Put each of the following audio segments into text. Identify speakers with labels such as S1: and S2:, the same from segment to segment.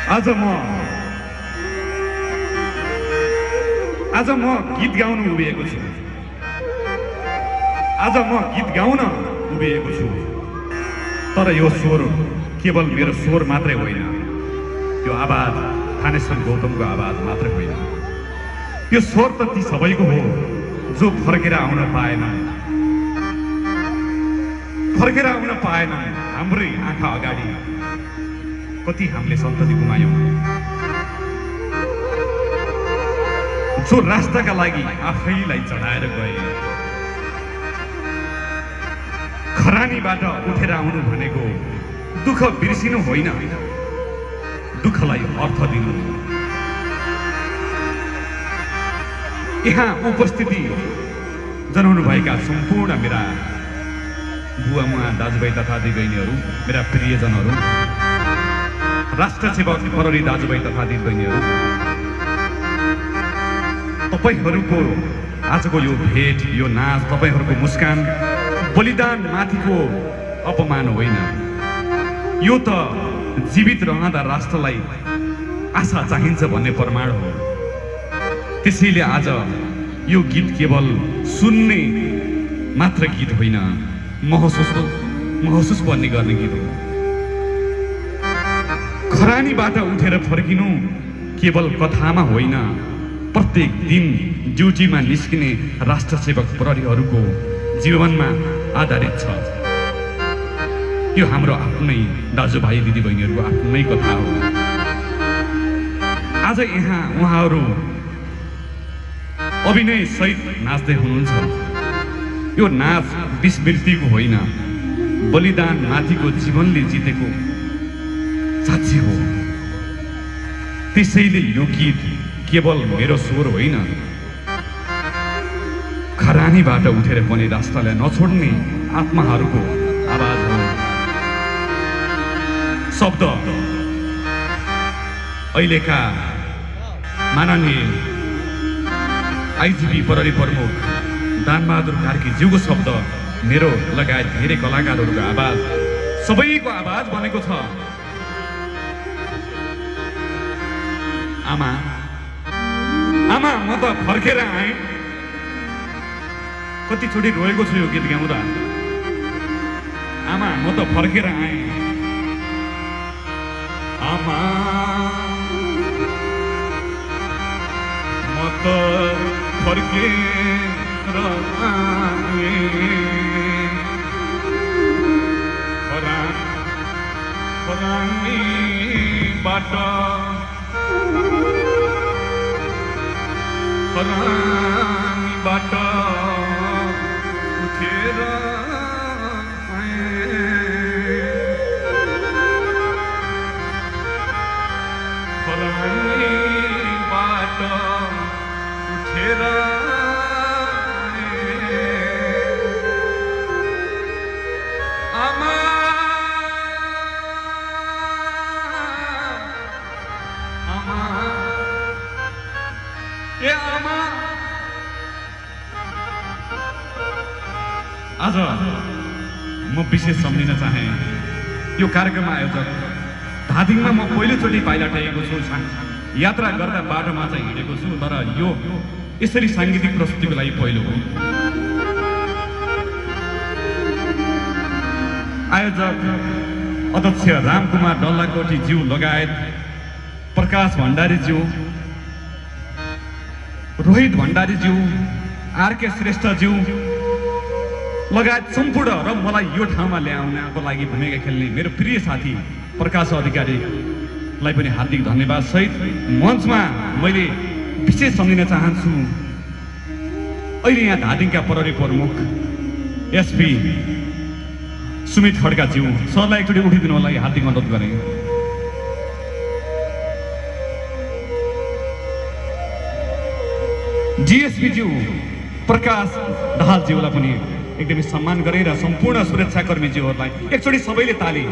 S1: आज म गीत गाउन उभिएको छु। आज म गीत गाउन उभिएको छु। तर यो स्वर केवल मेरो स्वर मात्रै होइन, यो आवाज थानेश्वर गौतमको आवाज मात्रै होइन। यो स्वर त ती सबैको हो जो फर्केर आउन पाएन। हाम्रै आँखा अगाडि कति हामीले सन्तति गुमायौँ, जो राष्ट्रका लागि आफैलाई चढाएर गए। खरानीबाट उठेर आउनु भनेको दुःख बिर्सिनु होइन, दुःखलाई अर्थ दिनु। यहाँ उपस्थिति जनाउनुभएका सम्पूर्ण मेरा बुवा-मुवा, दाजुभाइ तथा दिदीबहिनीहरू, मेरा प्रियजनहरू, राष्ट्र सेवक प्रहरी दाजुभाइ तथा दिदीबहिनीहरू, तपाईहरूको आजको यो भेट, यो नाच, तपाईहरूको मुस्कान बलिदान माथिको अपमान होइन, यो त जीवित रहँदा राष्ट्रलाई आशा चाहिन्छ भन्ने प्रमाण हो। त्यसैले आज यो गीत केवल सुन्ने मात्र गीत होइन, महसुस पनि गर्ने गीत हो। खरानीबाट उठेर फर्किनु केवल कथामा होइन, प्रत्येक दिन ड्युटीमा निस्किने राष्ट्र सेवक प्रहरीहरूको जीवनमा आधारित छ। यो हाम्रो आफ्नै दाजुभाइ दिदीबहिनीहरूको आफ्नै कथा हो। आज यहाँ उहाँहरू अभिनय सहित नाच्दै हुनुहुन्छ। यो नाच विस्मृतिको होइन, बलिदान माथिको जीवनले जितेको साक्षी हो। त्यसैले यो गीत केवल मेरो स्वर होइन, खरानीबाट उठेर पनि राष्ट्रलाई नछोड्ने आत्माहरूको आवाज हो। शब्द अहिलेका माननीय आइजिपी प्रहरी प्रमुख दानबहादुर कार्कीज्यूको शब्द, मेरो लगायत धेरै कलाकारहरूको आवाज, सबैको आवाज बनेको छ। आमा म त फर्केर आएँ। कतिचोटि रोएको छु यो गीत गाउँदा। आमा म त फर्केर आएँ। आमा म त फर्केर आएँ। खरानीबाट उठेर खरानीबाट उठेर आमा आज म विशेष सम्झिन चाहे यो कार्यक्रम आयोजक धादिङमा म पहिलोचोटि पाइला टेकेको छु। यात्रा गर्दा बाटोमा चाहिँ हिँडेको छु, तर यो यसरी साङ्गीतिक प्रस्तुतिको लागि पहिलो हो। आयोजक अध्यक्ष रामकुमार डल्लाकोटीज्यू लगायत प्रकाश भण्डारीज्यू, रोहित भण्डारीज्यू, आरके श्रेष्ठज्यू लगायत सम्पूर्ण र मलाई यो ठाउँमा ल्याउनको लागि भूमिका खेल्ने मेरो प्रिय साथी प्रकाश अधिकारीलाई पनि हार्दिक धन्यवाद सहित मञ्चमा मैले विशेष सम्झिन चाहन्छु अहिले यहाँ धादिङका प्रहरी प्रमुख एसपी सुमित खड्काज्यू सरलाई एकचोटि उठिदिनु लागि हार्दिक अनुरोध गरेँ। डिएसपीज्यू प्रकाश दाहालज्यूलाई पनि एकदमै सम्मान गरेर सम्पूर्ण सुरक्षाकर्मीज्यूहरूलाई एकचोटि सबैले ताली।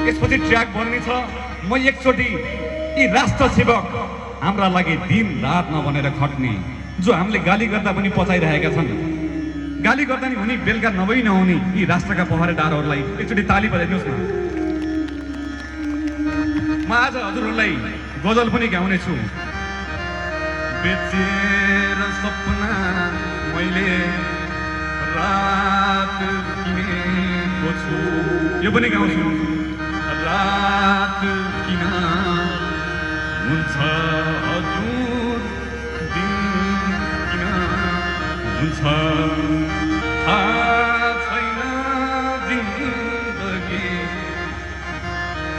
S1: यसपछि ट्र्याक बन्ने छ। म एकचोटि यी राष्ट्र सेवक हाम्रा लागि दिन रात नभनेर खट्ने, जो हामीले गाली गर्दा पनि पचाइरहेका छन्, गाली गर्दा नि हुने बेलुका नभई नहुने यी राष्ट्रका पहरेदारहरूलाई एकचोटि ताली बजाइदिनुहोस् न। म आज हजुरहरूलाई गजल पनि गाउने छु। बेचेर सपना मैले रात किनेको छु, यो पनि गाउँछु। रात किन हुन्छ हजुर, दिन किन हुन्छ थाहा छैन, जिन्दगी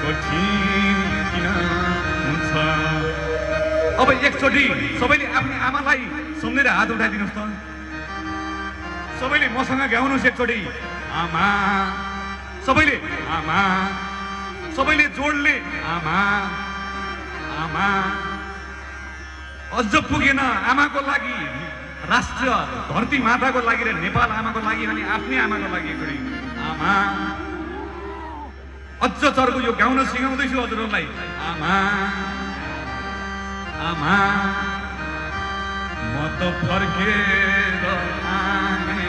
S1: कठिन किन हुन्छ। अब एकचोटि सबैले आफ्नो आमालाई सम्झेर हात उठाइदिनुहोस् त। सबैले मसँग गाउनुहोस् एकचोटि, आमा। सबैले आमा, सबैले जोडले आमा आमा। अझ पुगेन आमाको लागि, राष्ट्र धरती माताको लागि र नेपाल आमाको लागि अनि आफ्नै आमाको लागि एकचोटि आमा। अझ चर्को यो गाउन सिकाउँदैछु हजुरहरूलाई, आमा आमा। म त फर्केर आए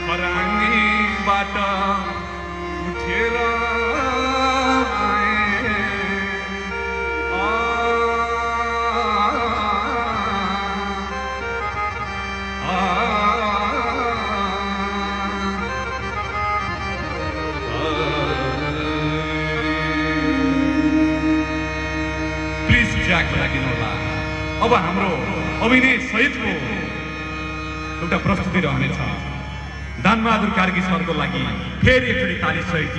S1: फराङ्गीबाट उठेर अब हाम्रो अभिनय सहितको एउटा प्रस्तुति रहनेछ। दानबहादुर कार्की सरको लागि फेरि एकचोटि ताली सहित